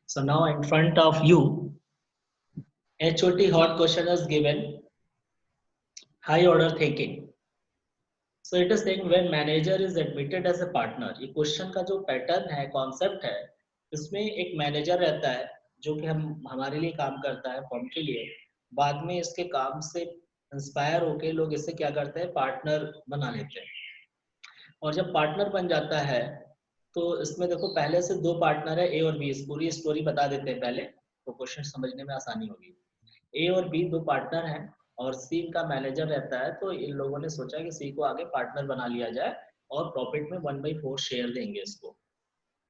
So now in front of you, HOT hot question is given, high order thinking. So it is saying when manager is admitted as a partner. ये question का जो pattern है, concept है, इसमें एक manager रहता है जो कि हम हमारे लिए काम करता है फॉर्म के लिए। बाद में इसके काम से इंस्पायर होके लोग इससे क्या करते हैं, पार्टनर बना लेते हैं। और जब पार्टनर बन जाता है तो इसमें देखो पहले से दो पार्टनर है, ए और बी। इस पूरी स्टोरी बता देते हैं पहले, तो क्वेश्चन समझने में आसानी होगी। ए और बी दो पार्टनर हैं और सी का मैनेजर रहता है। तो इन लोगों ने सोचा कि सी को आगे पार्टनर बना लिया जाए और प्रॉफिट में 1/4 शेयर देंगे इसको।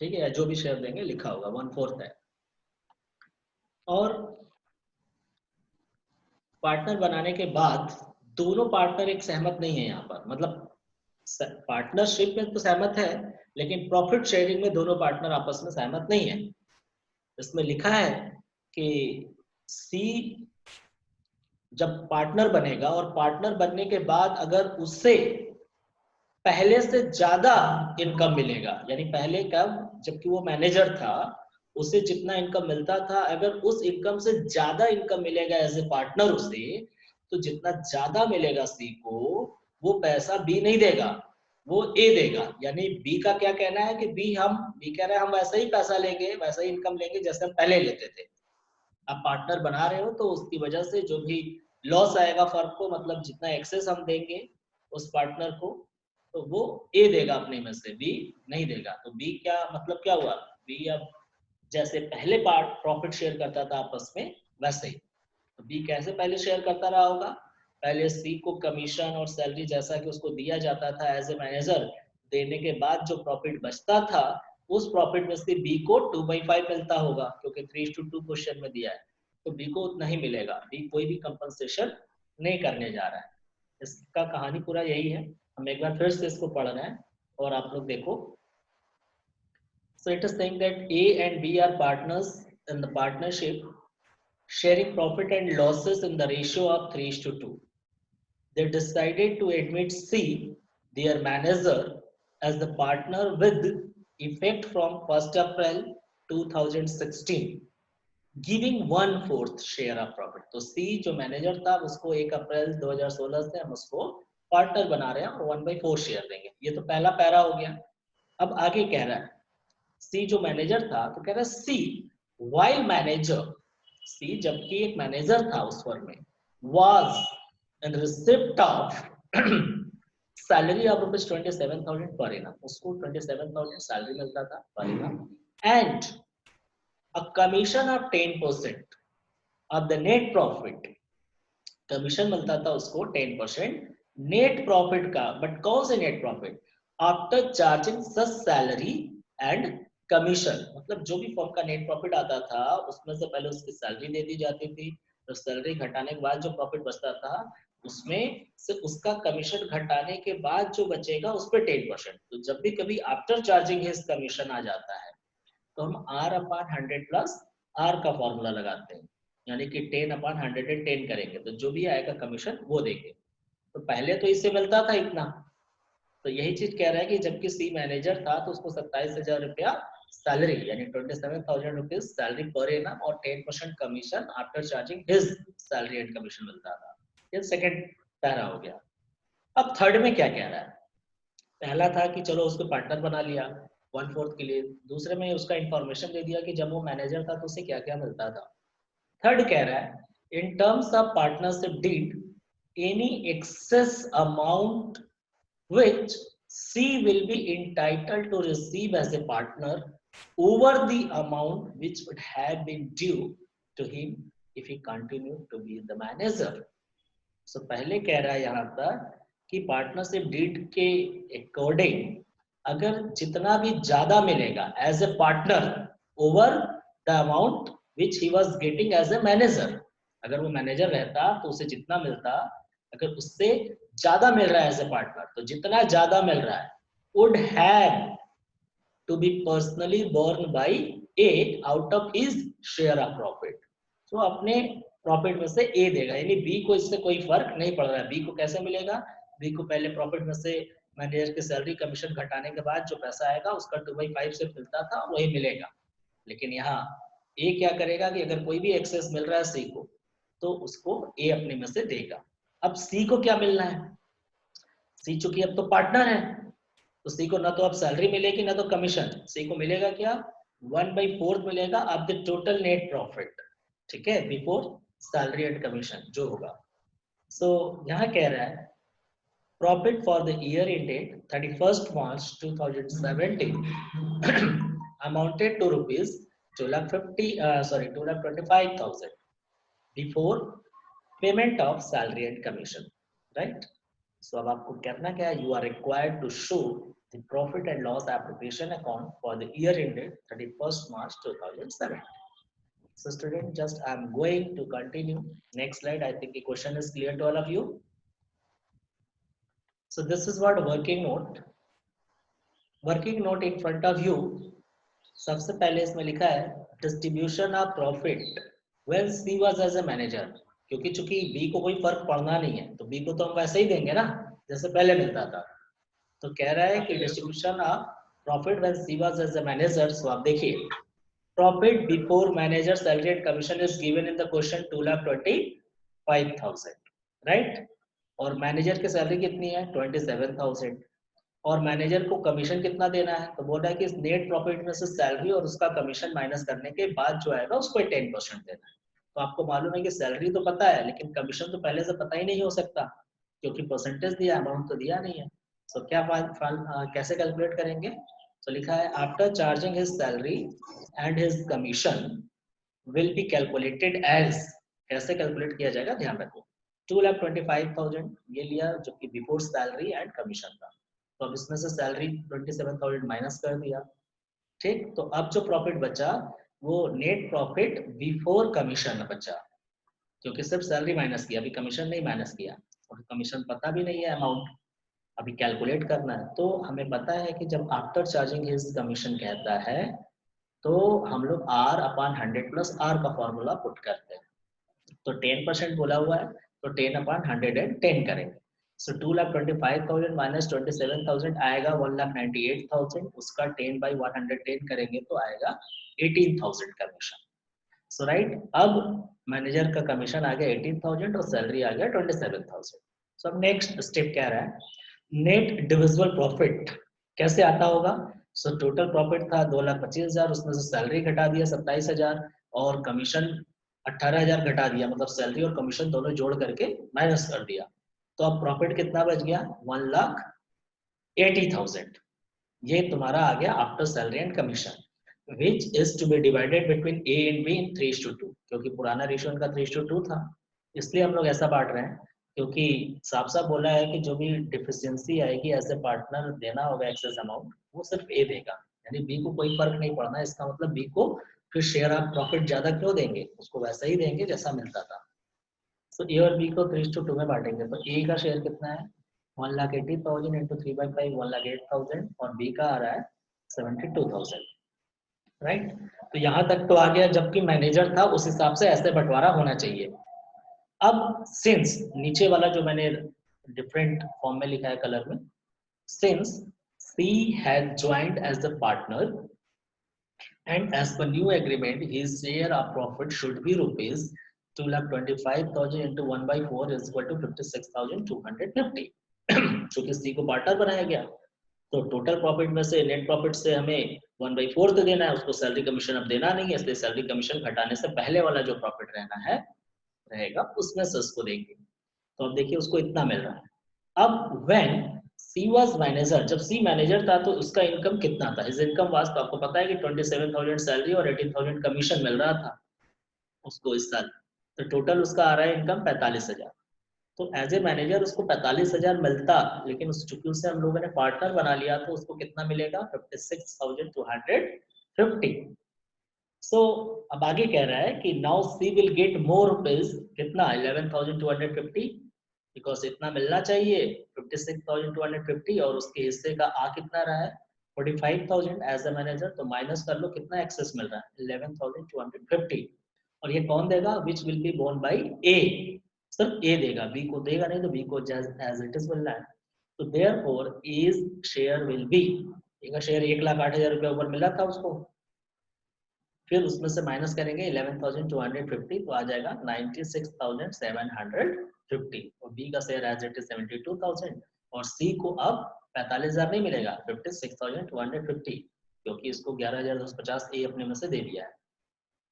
ठीक है, जो भी शेयर देंगे लिखा होगा 1/4 है। और पार्टनर बनाने के बाद दोनों पार्टनर एक सहमत नहीं है यहाँ पर, मतलब पार्टनरशिप में तो सहमत है लेकिन प्रॉफिट शेयरिंग में दोनों पार्टनर आपस में सहमत नहीं है। इसमें लिखा है कि सी जब पार्टनर बनेगा और पार्टनर बनने के बाद अगर उससे पहले से ज्यादा इनकम मिलेगा, यानी पहले कब, जबकि वो मैनेजर था, उसे जितना इनकम मिलता था, अगर उस इनकम से ज्यादा इनकम मिलेगा एज ए पार्टनर उसे, तो जितना ज्यादा मिलेगा सी को, वो पैसा बी नहीं देगा, वो ए देगा। यानी बी का क्या कहना है कि बी कह रहे हैं हम वैसा ही पैसा लेंगे, वैसा ही इनकम लेंगे जैसे हम पहले लेते थे। आप पार्टनर बना रहे हो तो उसकी वजह से जो भी लॉस आएगा फर्म को, मतलब जितना एक्सेस हम देंगे उस पार्टनर को, तो वो ए देगा अपने में से, बी नहीं देगा। तो बी क्या मतलब, क्या हुआ, बी अब जैसे पहले पार्ट प्रॉफिट शेयर करता था आपस में वैसे ही। तो बी कैसे पहले शेयर करता रहा होगा, पहले सी को कमीशन और सैलरी जैसा कि उसको दिया जाता था एज ए मैनेजर, देने के बाद जो प्रॉफिट बचता था उस प्रॉफिट में से बी को 2/5 मिलता होगा, क्योंकि 3:2 क्वेश्चन में दिया है। तो बी को उतना ही मिलेगा, बी कोई भी कंपनसेशन नहीं करने जा रहा है। इसका कहानी पूरा यही है। हम एक बार फिर से इसको पढ़ रहे हैं और आप लोग देखो। So it is saying that A and B are partners in the partnership, sharing profit and losses in the ratio of 3:2. They decided to admit C, their manager, as the partner with effect from 1st April 2016, giving 1/4 share of profit. तो C जो manager था उसको 1 अप्रैल 2016 से हम उसको partner बना रहे हैं और 1/4 शेयर देंगे। ये तो पहला पैरा हो गया। अब आगे कह रहा है सी जो मैनेजर था, तो कह रहा है सी वाइल मैनेजर, सी जबकि एक मैनेजर था उस फर्म में, was in receipt of salary of ₹27,000 per annum, उसको 27,000 सैलरी मिलता था per annum, and a commission of 10% of the net profit. Commission मिलता था उसको 10% नेट प्रॉफिट का, बट कौन से net profit, after charging such salary and commission, मतलब जो भी फर्म का नेट प्रॉफिट आता था उसमें से पहले उसकी सैलरी दे दी जाती थी, तो सैलरी घटाने के बाद जो प्रॉफिट बचता था उसमें से उसका कमीशन घटाने के बाद जो बचेगा उस पर 10%। तो जब भी कभी आफ्टर चार्जिंग हिज कमीशन आ जाता है तो हम R/100 प्लस आर का फॉर्मूला लगाते हैं, यानी कि 10/110 करेंगे तो जो भी आएगा कमीशन वो देंगे। तो पहले तो इससे मिलता था इतना, तो यही चीज कह रहा है कि जबकि सी मैनेजर था तो उसको 27,000 रुपया सैलरी, यानी 27,000 रुपीज सैलरी पर एनम और 10% commission after charging his salary and commission मिलता था। ये सेकंड पैरा हो गया। अब थर्ड में क्या कह रहा है, पहला था कि चलो उसको पार्टनर बना लिया 1/4 के लिए, दूसरे में उसका इंफॉर्मेशन दे दिया कि जब वो मैनेजर था तो उसे क्या क्या मिलता था। थर्ड कह रहा है in terms of partnership deed any excess amount which C will be entitled to receive as a partner over the amount which would have been due to him if he continued to be the manager. So पहले कह रहा है यहाँ पर कि partnership deed के according अगर जितना भी ज्यादा मिलेगा as a partner over the amount which he was getting as a manager, अगर वो मैनेजर रहता तो उसे जितना मिलता, अगर उससे ज्यादा मिल रहा है एज ए पार्टनर, तो जितना ज्यादा मिल रहा है would have to be personally borne by A out of his share of profit. तो अपने प्रॉफिट में से ए देगा, यानी बी को इससे कोई फर्क नहीं पड़ रहा है। बी को कैसे मिलेगा, बी को पहले प्रॉफिट में से मैनेजर की सैलरी कमीशन घटाने के बाद जो पैसा आएगा उसका 2/5 से मिलता था वही मिलेगा। लेकिन यहाँ ए क्या करेगा कि अगर कोई भी एक्सेस मिल रहा है सी को तो उसको ए अपने में से देगा। अब सी को क्या मिलना है, सी चूंकि अब तो पार्टनर है तो सी को ना तो अब सैलरी मिलेगी ना तो कमीशन, सी को मिलेगा क्या 1/4 मिलेगा अब द टोटल नेट प्रॉफिट, ठीक है, बिफोर सैलरी एंड कमीशन जो होगा। सो यहाँ कह रहा है profit for the year ended 31st March 2017 amounted to rupees 2,25,000 before payment of salary and commission, right? So अब आपको करना क्या है, you are required to show the profit and loss appropriation account for the year ended 31st March 2007. So student, just I am going to continue next slide. I think the question is clear to all of you. So this is what working note in front of you. सबसे पहले इसमें लिखा है distribution of profit when C was as a manager, क्योंकि चूंकि B को कोई फर्क पड़ना नहीं है तो बी को तो हम वैसे ही देंगे ना जैसे पहले मिलता था। तो कह रहा है कि distribution of profit when C was as a manager. So आप देखिए profit before manager salary and commission is given in the question 2,25,000, right? और मैनेजर की सैलरी कितनी है 27,000 और मैनेजर को कमीशन कितना देना है, तो बोल रहा है कि इस नेट प्रॉफिट में से सैलरी और उसका कमीशन माइनस करने के बाद जो आएगा उसको 10% देना है। तो आपको मालूम है कि सैलरी तो पता है लेकिन कमीशन तो पहले से पता ही नहीं हो सकता क्योंकि परसेंटेज दिया, अमाउंट तो दिया नहीं है। तो क्या कैसे कैलकुलेट करेंगे, तो लिखा है after charging his salary and his commission will be calculated as, कैसे कैलकुलेट किया जाएगा ध्यान रखो, 2,25,000 ये लिया जो कि बिफोर सैलरी एंड कमीशन था, तो अब इसमें से सैलरी 27,000 माइनस कर दिया, ठीक। तो अब जो प्रॉफिट बचा वो नेट प्रॉफिट बिफोर कमीशन बचा, क्योंकि सिर्फ सैलरी माइनस किया, अभी कमीशन नहीं माइनस किया और कमीशन पता भी नहीं है अमाउंट, अभी कैलकुलेट करना है। तो हमें पता है कि जब आफ्टर चार्जिंग हिज कमीशन कहता है तो हम लोग R/100 प्लस R का फॉर्मूला पुट करते हैं। तो 10% बोला हुआ है तो 10/110 करेंगे। सो 2,25,000 माइनस 27,000 आएगा 1,98,000, उसका 10/110 करेंगे तो आएगा 18,000 कमीशन। सो राइट, अब मैनेजर का कमीशन आ गया 18,000 और सैलरी आ गया 27,000। सो अब नेक्स्ट स्टेप क्या रहा है, नेट डिविजिबल प्रॉफिट कैसे आता होगा। सो टोटल प्रॉफिट था 2,25,000, उसमें से सैलरी घटा दिया 27,000 और कमीशन 18,000 घटा दिया, मतलब सैलरी और कमीशन दोनों जोड़ करके माइनस कर दिया। तो अब प्रॉफिट कितना बच गया 1,80,000, ये तुम्हारा आ गया after salary and commission, which is to be divided between A and B in 3:2, क्योंकि पुराना रेशियो उनका 3:2 था, इसलिए हम लोग ऐसा बांट रहे हैं क्योंकि साफ साफ बोला है कि जो भी डिफिशियंसी आएगी एज ए पार्टनर देना होगा एक्सेस अमाउंट वो सिर्फ ए देगा, यानी बी को कोई फर्क नहीं पड़ना। इसका मतलब बी को फिर शेयर ऑफ प्रॉफिट ज्यादा क्यों देंगे, उसको वैसा ही देंगे जैसा मिलता था। तो ए और बी को 3:2 में बांटेंगे तो ए का शेयर कितना है 1,80,000 इंटू 3/5 1,08,000 और बी का आ रहा है 72,000, राइट। तो यहाँ तक तो आ गया, जबकि मैनेजर था उस हिसाब से ऐसे बंटवारा होना चाहिए। अब सिंस नीचे वाला जो मैंने डिफरेंट फॉर्म में लिखा है कलर में, since C has joined as the partner and as per new agreement his share of profit should be rupees 2,25,000 into 1/4 is equal to 56,250। चूंकि सी को पार्टनर बनाया गया तो टोटल प्रॉफिट में से नेट प्रॉफिट से हमें 1/4 तो देना है, उसको सैलरी कमीशन अब देना नहीं है, इसलिए सैलरी कमीशन घटाने से पहले वाला जो प्रॉफिट रहना है रहेगा उसमें से उसको देंगे। तो अब देखिए उसको इतना मिल रहा है। अब व्हेन सी वाज मैनेजर, जब सी मैनेजर था तो उसका इनकम कितना था, हिज इनकम वाज, तो आपको पता है कि 27,000 सैलरी और 18,000 कमीशन मिल रहा था उसको इस साल, तो टोटल उसका आ रहा है इनकम 45,000। तो एज ए मैनेजर उसको 45,000 मिलता, लेकिन उस चूंकि उसे हम लोगों ने पार्टनर बना लिया तो उसको कितना मिलेगा 56,250। सो अब आगे कह रहा है कि now see will get more rupees, कितना 11,250, बिकॉज इतना मिलना चाहिए 56,250 और उसके हिस्से का आ कितना रहा है 45,000 एज ए मैनेजर, तो माइनस कर लो कितना एक्सेस मिल रहा है 11,250। और ये कौन देगा, which will be borne by A, सिर्फ ए देगा, बी को देगा नहीं, तो बी को एज इट इज मिल रहा है। तो therefore A's share will be, A का शेयर 1,08,000 रुपया ऊपर मिला था उसको, फिर उसमें से माइनस करेंगे 11,250 तो आ जाएगा 96,750 और बी का शेयर एज इट इज 72,000 और सी को अब 45,000 नहीं मिलेगा 56,250 क्योंकि इसको 11,250 ए अपने में से दे दिया है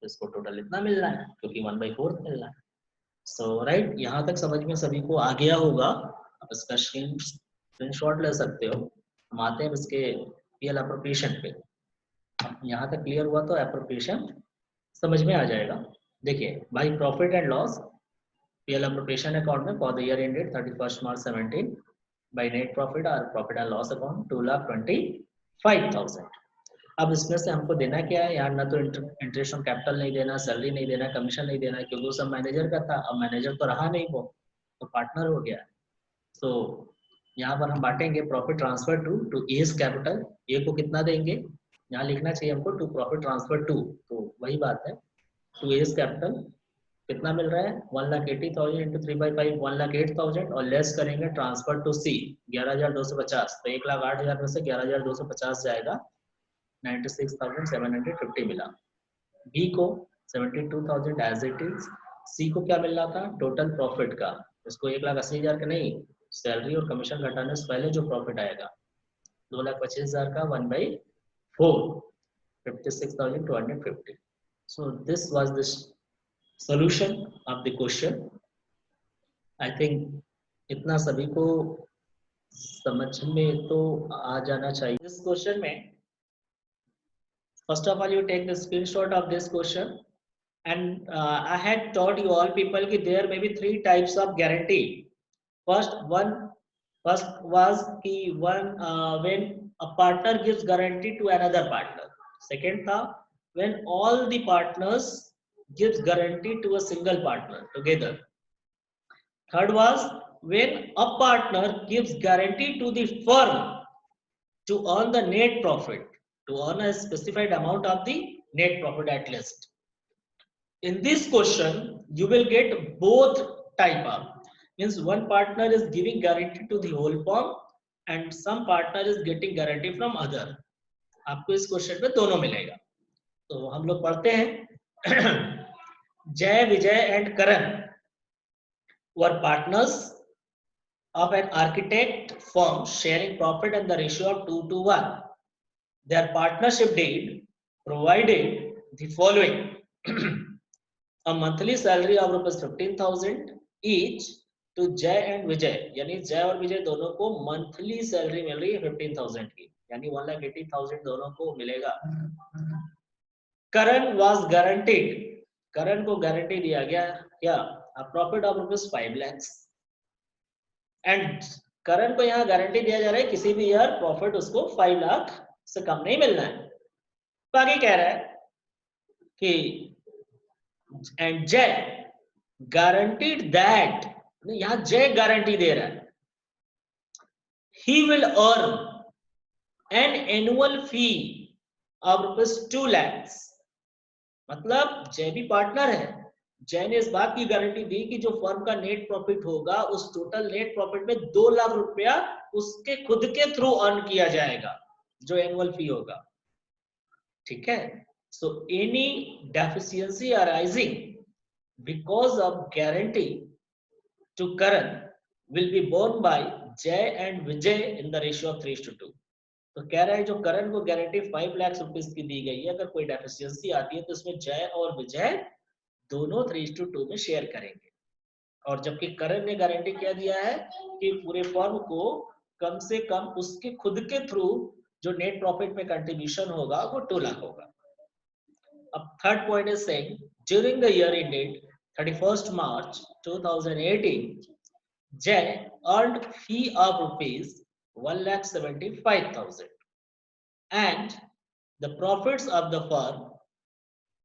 तो इसको टोटल इतना मिल रहा है क्योंकि 1/4 मिल रहा है। सो राइट, यहाँ तक समझ में सभी को आ गया होगा। आप इसका स्क्रीनशॉट ले सकते हो। हम आते हैं इसके पीएल एप्रोप्रिएशन पे। यहाँ तक क्लियर हुआ तो एप्रोप्रिएशन समझ में आ जाएगा। देखिए भाई, profit and loss PL appropriation account में for the year ended 31 March 17 by net profit और प्रॉफिट एंड लॉस अकाउंट 2,25,000। अब इसमें से हमको देना क्या है यार? ना तो इंटरेस्ट ऑन कैपिटल नहीं देना, सैलरी नहीं देना, कमीशन नहीं देना, क्योंकि वो सब मैनेजर का था। अब मैनेजर तो रहा नहीं, वो तो पार्टनर हो गया। तो यहाँ पर हम बांटेंगे profit transfer to A's capital. A को कितना देंगे? यहाँ लिखना चाहिए हमको टू प्रॉफिट ट्रांसफर टू, तो वही बात है टू एज कैपिटल कितना मिल रहा है 1,80,000 इंटू 3/5 1,08,000 और लेस करेंगे ट्रांसफर टू सी 11,250 तो 1,08,000 में से 11,250 जाएगा 96,750 मिला। बी को 72,000 एज इट इज। सी को क्या मिल रहा था? टोटल प्रॉफिट का, इसको 1,80,000 का नहीं, सैलरी और कमीशन घटाने से पहले जो प्रॉफिट आएगा 2,25,000 का 1/4 56,250। So this was the solution of the question. I think इतना सभी को समझ में तो आ जाना चाहिए। इस क्वेश्चन में first of all you take the screenshot of this question and I had taught you all people कि there may be 3 types of guarantee. First was कि when a partner gives guarantee to another partner. Second था when all the partners gives guarantee to a single partner together. Third was when a partner gives guarantee to the firm to earn the net profit, to earn a specified amount of the net profit at least. In this question you will get both type of, means one partner is giving guarantee to the whole firm and some partner is getting guarantee from other. आपको इस question में दोनों मिलेगा। तो हम लोग पढ़ते हैं Jai Vijay and Karan were partners of an architect firm sharing profit and the ratio of 2:1. Their partnership deed provided the following: a monthly salary of ₹15,000 each to Jay and Vijay, यानी जय और विजय दोनों को मंथली सैलरी मिल रही है 15,000 की, यानी 1,80,000 दोनों को मिलेगा। करण was guaranteed, करण को गारंटी दिया गया क्या? a profit of ₹5 lakhs and करण को यहाँ गारंटी दिया जा रहा है किसी भी ईयर प्रॉफिट उसको 5 लाख से कम नहीं मिलना है। तो आगे कह रहा है कि एंड जय गारंटीड दैट, यहाँ जय गारंटी दे रहा है he will earn an annual fee of ₹2 lakhs। मतलब जय भी पार्टनर है, जय ने इस बात की गारंटी दी कि जो फर्म का नेट प्रॉफिट होगा उस टोटल नेट प्रॉफिट में 2 लाख रुपया उसके खुद के थ्रू अर्न किया जाएगा जो एनुअल फी होगा। ठीक है, so any deficiency arising because of guarantee to Karan will be borne by Jai and Vijay in the ratio of 3:2। तो कह रहा है जो करण को गारंटी 5 लाख रुपीस की दी गई है, अगर कोई डेफिशिएंसी आती है तो इसमें जय और विजय दोनों 3:2 में शेयर करेंगे। और जबकि करण ने गारंटी क्या दिया है कि पूरे फर्म को कम से कम उसके खुद के थ्रू जो नेट प्रॉफिट में कंट्रीब्यूशन होगा वो 2 लाख होगा। अब third point is saying during the year ended 31st March 2018 जय earned fee of ₹1,75,000 and the profits of the firm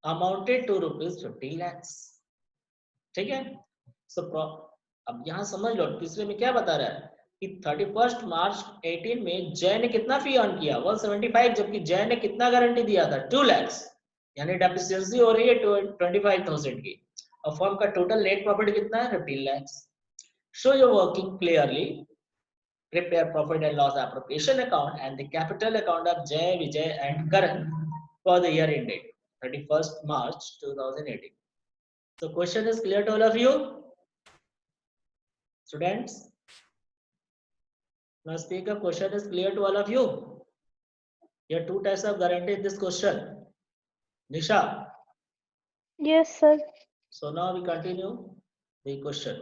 amounted to ₹50 lakhs। ठीक है, अब यहां समझ लो तीसरे में क्या बता रहा है कि 31 मार्च 18 में जय ने कितना फी अर्न किया 175, जबकि जय ने कितना गारंटी दिया था 2 lakhs, यानी डेफिशिएंसी हो रही है 25,000 की और फर्म का टोटल नेट प्रॉफिट कितना है 15 lakhs। Show your working clearly, prepare profit and loss appropriation account and the capital account of Jay, Vijay and Karan for the year ended 31st March 2018. So question is clear to all of you, students? Now speak up. Question is clear to all of you? Here are two types of guarantee in this question. Nisha. Yes, sir. So now we continue the question.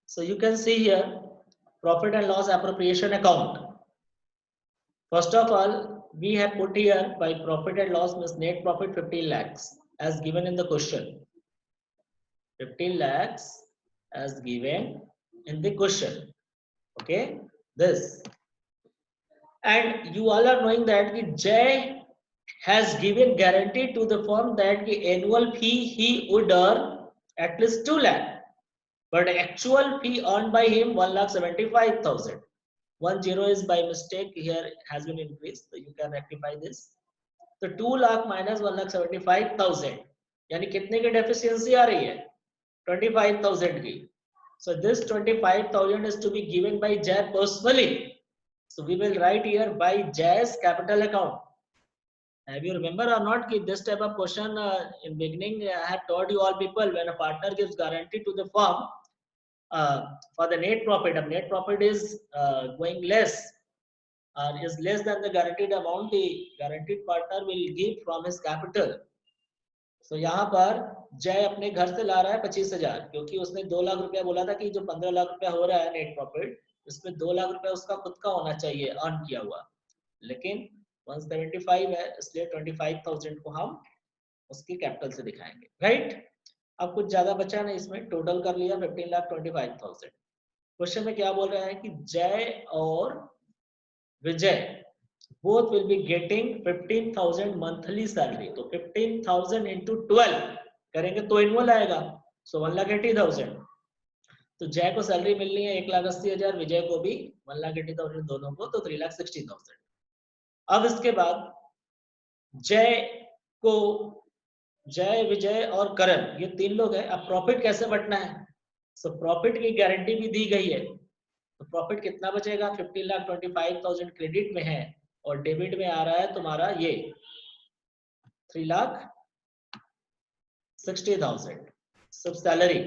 So you can see here profit and loss appropriation account. First of all, we have put here by profit and loss means net profit 15 lakhs as given in the question. 15 lakhs as given in the question. Okay, this. And you all are knowing that Jay has given guarantee to the firm that the annual fee he would earn at least 2 lakh. But actual fee earned by him 1,75,000. 10 is by mistake here has been increased, so you can rectify this. So 2 lakh minus 1,75,000 यानी कितने की deficiency आ रही है 25,000 की. So this 25,000 is to be given by Jay personally. So we will write here by Jay's capital account. Have you remember or not कि this type of question in beginning I have told you all people when a partner gives guarantee to the firm for the net profit, if net profit is going less or is less than the guaranteed amount, the guaranteed partner will give from his capital. So यहाँ पर जय अपने घर से ला रहा है 25,000 क्योंकि उसने 2 लाख रुपया बोला था कि जो 15 लाख रुपया हो रहा है नेट प्रॉफिट इसमें 2 लाख रुपया उसका खुद का होना चाहिए अर्न किया हुआ, लेकिन 175 है इसलिए 25,000 को हम उसकी कैपिटल से दिखाएंगे. राइट, अब कुछ ज्यादा बचा नहीं, इसमें टोटल कर लिया 15,25,000. क्वेश्चन में क्या बोल रहा है कि जय और विजय both will be getting 15,000 monthly salary. तो 15,000 into 12 करेंगे तो एनुअल आएगा, so 1,80,000. तो जय को सैलरी मिलनी है 1,80,000, विजय को भी 1,80,000 दोनों को, तो 3,60,000. अब इसके बाद जय विजय और करण ये 3 लोग हैं. अब प्रॉफिट कैसे बटना है? सो प्रॉफिट की गारंटी भी दी गई है, तो प्रॉफिट कितना बचेगा 15,25,000 क्रेडिट में है और डेबिट में आ रहा है तुम्हारा ये 3,60,000 सब सैलरी.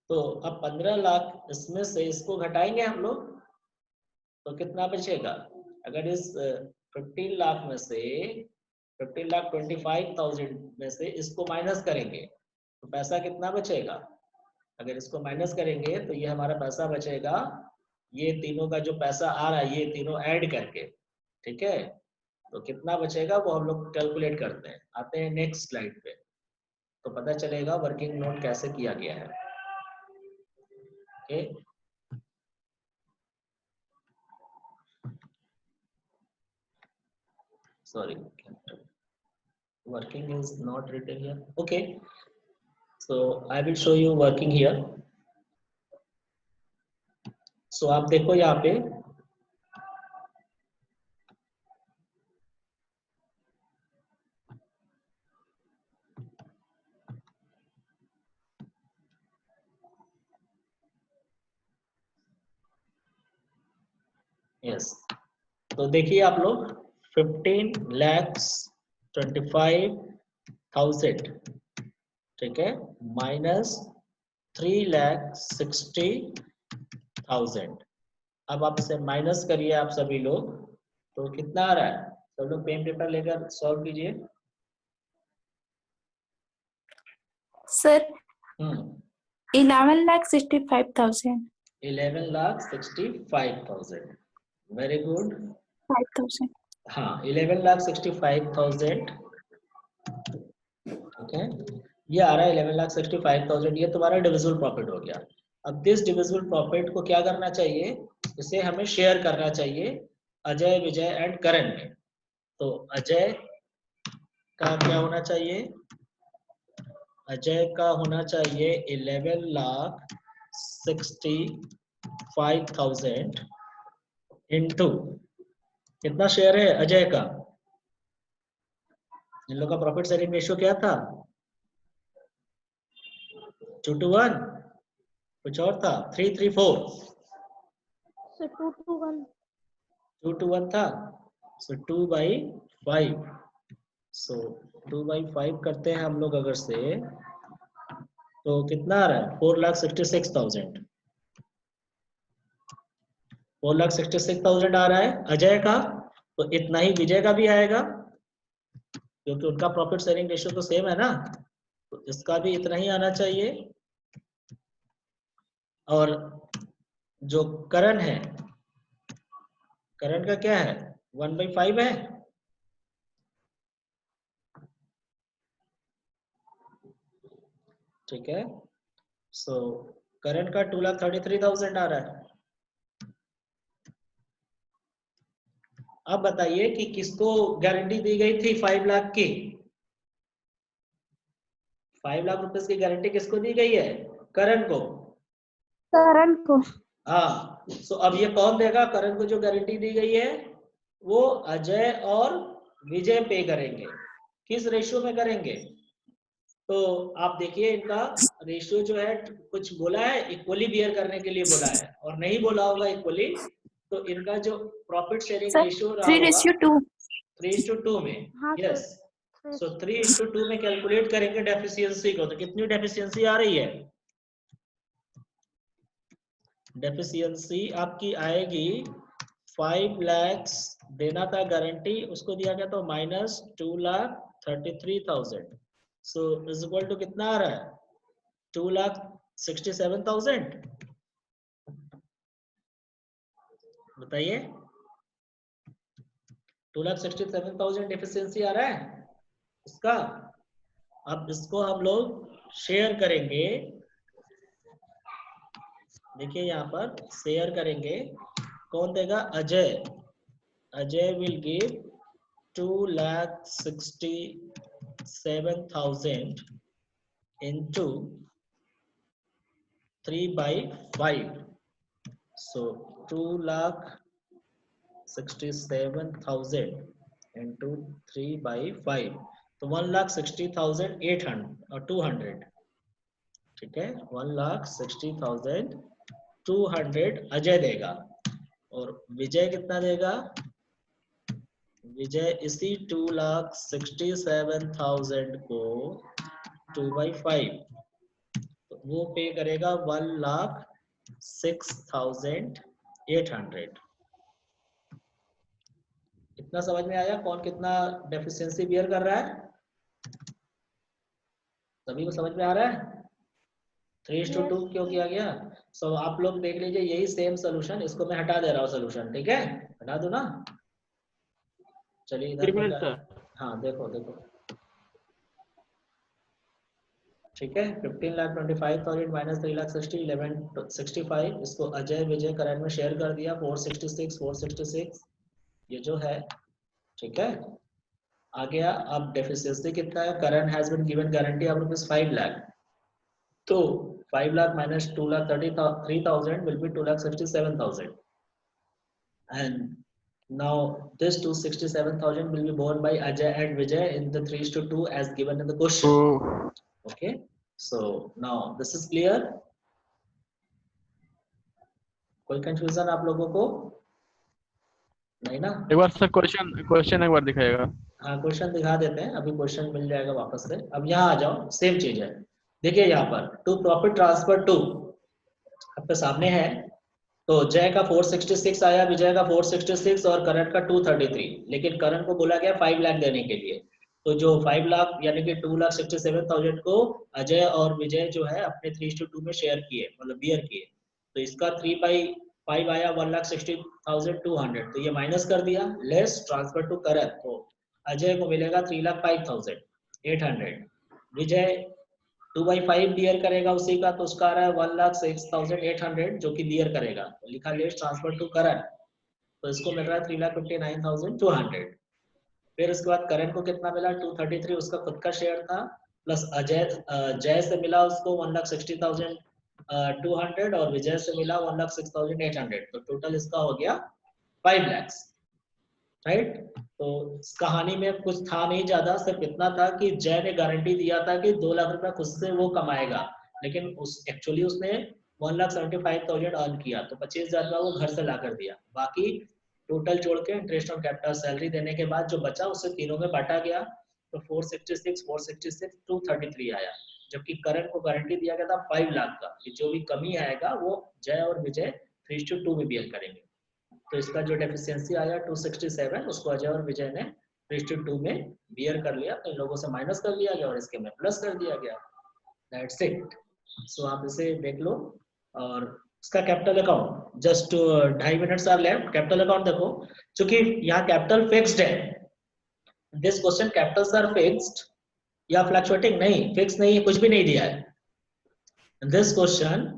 तो अब 15 लाख इसमें से इसको घटाएंगे हम लोग तो कितना बचेगा? अगर इस 15 लाख में से 15,25,000 में से इसको माइनस करेंगे तो पैसा कितना बचेगा? अगर इसको माइनस करेंगे तो ये हमारा पैसा बचेगा, ये तीनों का जो पैसा आ रहा है ये तीनों ऐड करके, ठीक है, तो कितना बचेगा वो हम लोग कैलकुलेट करते हैं. आते हैं नेक्स्ट स्लाइड पे तो पता चलेगा वर्किंग नोट कैसे किया गया है. Okay, sorry, working is not written here. Okay, so I will show you working here. So आप देखो यहाँ पे यस, तो देखिए आप लोग 15,25,000 ठीक है माइनस 3,60,000. अब आप इसे माइनस करिए आप सभी लोग, तो कितना आ रहा है? सब लोग पेन पेपर लेकर सॉल्व कीजिए. सर 11,65,000. 11,65,000. Very good. 5,000. हाँ 11,65,000 ठीक है, ये आ रहा है 11,65,000. ये तुम्हारा डिविजिबल प्रॉफिट हो गया. अब दिस डिविजिबल प्रॉफिट को क्या करना चाहिए? इसे हमें शेयर करना चाहिए अजय विजय एंड करण में. तो अजय का क्या होना चाहिए? अजय का होना चाहिए 11,65,000 इंटू कितना शेयर है अजय का? इन लोगों का प्रॉफिट शेयरिंग रेशियो क्या था? 2:1, कुछ और था 3:4. सर 2:1. 2:1 था, सो 2/4 5, सो 2/5 करते हैं हम लोग अगर से, तो कितना आ रहा है? 4,66,000। 4,66,000 आ रहा है अजय का, तो इतना ही विजय का भी आएगा, क्योंकि उनका प्रॉफिट शेयरिंग रेशियो तो सेम है ना, तो इसका भी इतना ही आना चाहिए। और जो करण है, करण का क्या है? 1/5 है। ठीक है, सो करण का 2,33,000 आ रहा है। अब बताइए कि किसको गारंटी दी गई थी 5 लाख की? 5 लाख रुपए की गारंटी किसको दी गई है? करण को। करण को। हाँ, सो अब ये कौन देगा? करण को जो गारंटी दी गई है वो अजय और विजय पे करेंगे। किस रेशियो में करेंगे? तो आप देखिए इनका रेशियो जो है, कुछ बोला है इक्वली बियर करने के लिए बोला है, और नहीं बोला होगा इक्वली, तो इनका जो प्रॉफिट शेयरिंग सर रेशियो रहा होगा 3:2। 3:2 में। हाँ सर। यस, सो 3:2 में कैलकुलेट करेंगे डेफिशिएंसी को, तो कितनी डेफिशिएंसी आ रही है? डेफिशिएंसी आपकी आएगी 5 लाख देना था गारंटी, उसको दिया गया तो -2,33,000। सो इज इक्वल टू कितना आ रहा है? 2,67,000। बताइए, 2,67,000 डेफिशिएंसी आ रहा है इसका। अब इसको हम लोग शेयर करेंगे, देखिए यहाँ पर शेयर करेंगे, कौन देगा? Ajay. Ajay will give 2,67,000 into 3/5, so 2,67,000 into 3/5, तो 1,60,800 ठीक है, 1,60,200 अजय देगा। और विजय कितना देगा? विजय इसी 2,67,000 को 2/5, तो वो पे करेगा 1,06,800। इतना समझ में आया कौन कितना डेफिशिएंसी बियर कर रहा है? सभी को समझ में आ रहा है? 3:2 क्यों किया गया? सो आप लोग देख लीजिए, यही सेम सोल्यूशन, इसको मैं हटा दे रहा हूँ सोल्यूशन, ठीक है, हटा दो ना। चलिए इधर पे हाँ देखो देखो, ठीक है, 15,25,000 माइनस 3,60,000 11,65, इसको अजय विजय करण में शेयर कर दिया, 466 ये जो है, ठीक है। आ गया, अब डेफिशिएंसी कितना है? Karan has been given guarantee of ₹5 lakh, तो 5 lakh minus 2,33,000 will be 2,67,000, and now this 267,000 will be borne by Ajay and Vijay in the 3:2 as given in the question. Okay, so now this is clear. कोई confusion आप लोगों को? नहीं ना? एक बार sir question एक बार दिखाएगा। हाँ क्वेश्चन दिखा देते हैं, अभी क्वेश्चन मिल जाएगा वापस से। अब यहाँ आ जाओ, सेम चीज है, देखिए यहाँ पर टू प्रॉफिट ट्रांसफर टू आपके सामने है, तो जय का 466 आया, विजय का 466 और करण का 233, लेकिन करण को बोला गया 5 लाख देने के लिए, तो जो 5 लाख यानी कि 2,67,000 को अजय और विजय जो है अपने 3:2 में शेयर किए, मतलब बियर किए, तो इसका 3/5 आया 1,60,200, तो ये माइनस कर दिया, लेस ट्रांसफर टू करण, तो अजय को मिलेगा 3,05,800, विजय 2/5 बियर करेगा उसी का, तो उसका आ रहा है 1,06,800 जो कि बियर करेगा, तो लिखा लेस ट्रांसफर टू करण, तो इसको मिल रहा है 3,59,200। फिर उसके बाद करण को कितना मिला? 233 उसका खुद का शेयर था, प्लस अजय जय से मिला उसको 1,60,200 और विजय से मिला 1,06,800, तो टोटल इसका हो गया 5 लाख, राइट। तो इस कहानी में कुछ था नहीं ज्यादा, सिर्फ इतना था कि जय ने गारंटी दिया था कि 2 लाख रुपया खुद से वो कमाएगा, लेकिन एक्चुअली उसने 1,75,000 अर्न किया, तो 25,000 रुपया वो घर से ला कर दिया, बाकी टोटल जोड़ के इंटरेस्ट ऑन कैपिटल सैलरी देने के बाद जो बचा उसे तीनों में बांटा गया, तो 466 233 आया, जबकि करण को गारंटी दिया गया था 5 लाख का कि जो भी कमी आएगा वो जय और विजय 3:2 में बियर करेंगे। तो इसका जो डेफिशिएंसी आया 267, उसको अजय और विजय ने 3:2 में बियर कर लिया, तो इन लोगों से माइनस कर दिया गया और इसके में प्लस कर दिया गया। That's it. सो आप इसे देख लो। और इसका capital account just 2.5 minutes are left. Capital account देखो, चूंकि यहाँ कैपिटल फिक्स्ड है, this question capitals are fixed या फ्लक्चुएटिंग, नहीं फिक्स नहीं है, कुछ भी नहीं दिया है। This question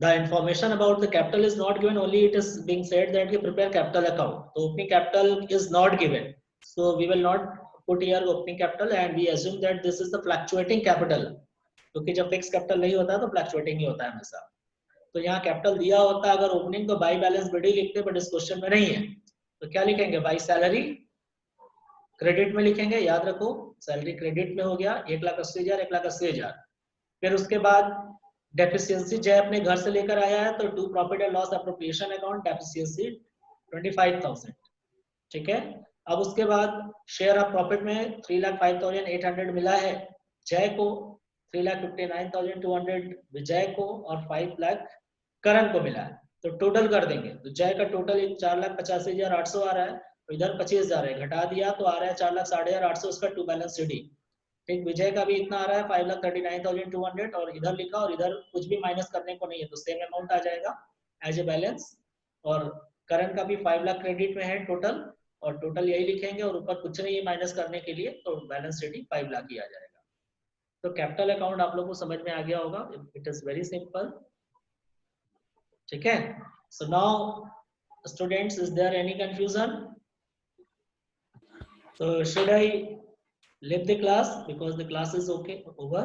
the information about the capital is not given, only it is being said that you prepare capital account. So opening capital is not given, so we will not put here opening capital and we assume that this is the fluctuating capital, क्योंकि जब fix capital नहीं होता तो fluctuating ही होता है हमेशा। तो यहाँ कैपिटल दिया होता अगर ओपनिंग तो बाई बैलेंस बिडी लिखते, बट इस क्वेश्चन में नहीं है, तो क्या लिखेंगे, बाई सैलरी क्रेडिट में लिखेंगे। याद रखो सैलरी क्रेडिट में हो गया 1,80,000 1,80,000। फिर उसके बाद डेफिशिएंसी जय अपने घर से लेकर आया है, तो to profit and loss appropriation account deficiency 25,000, ठीक है। अब उसके बाद शेयर ऑफ प्रॉफिट में 3,05,800 मिला है जय को, 3,59,200 विजय को और 5 लाख करण को मिला है। तो टोटल कर देंगे तो जय का टोटल 4,85,800 आ रहा है, तो इधर 25,000 है, घटा दिया तो आ रहा है 4,60,800, उसका टू बैलेंस सीडी। ठीक, विजय का भी इतना आ रहा है 5,39,200 और इधर लिखा और इधर कुछ भी माइनस करने को नहीं है, तो सेम अमाउंट आ जाएगा एज ए बैलेंस। और करण का भी 5 लाख क्रेडिट में है टोटल, और टोटल यही लिखेंगे और ऊपर कुछ नहीं है माइनस करने के लिए, तो बैलेंस शीट 5 लाख ही आ जाएगा। तो कैपिटल अकाउंट आप लोगों को समझ में आ गया होगा, इट इज वेरी सिंपल, ठीक है। So now students, is there any confusion? So should I leave the class because the class is okay over?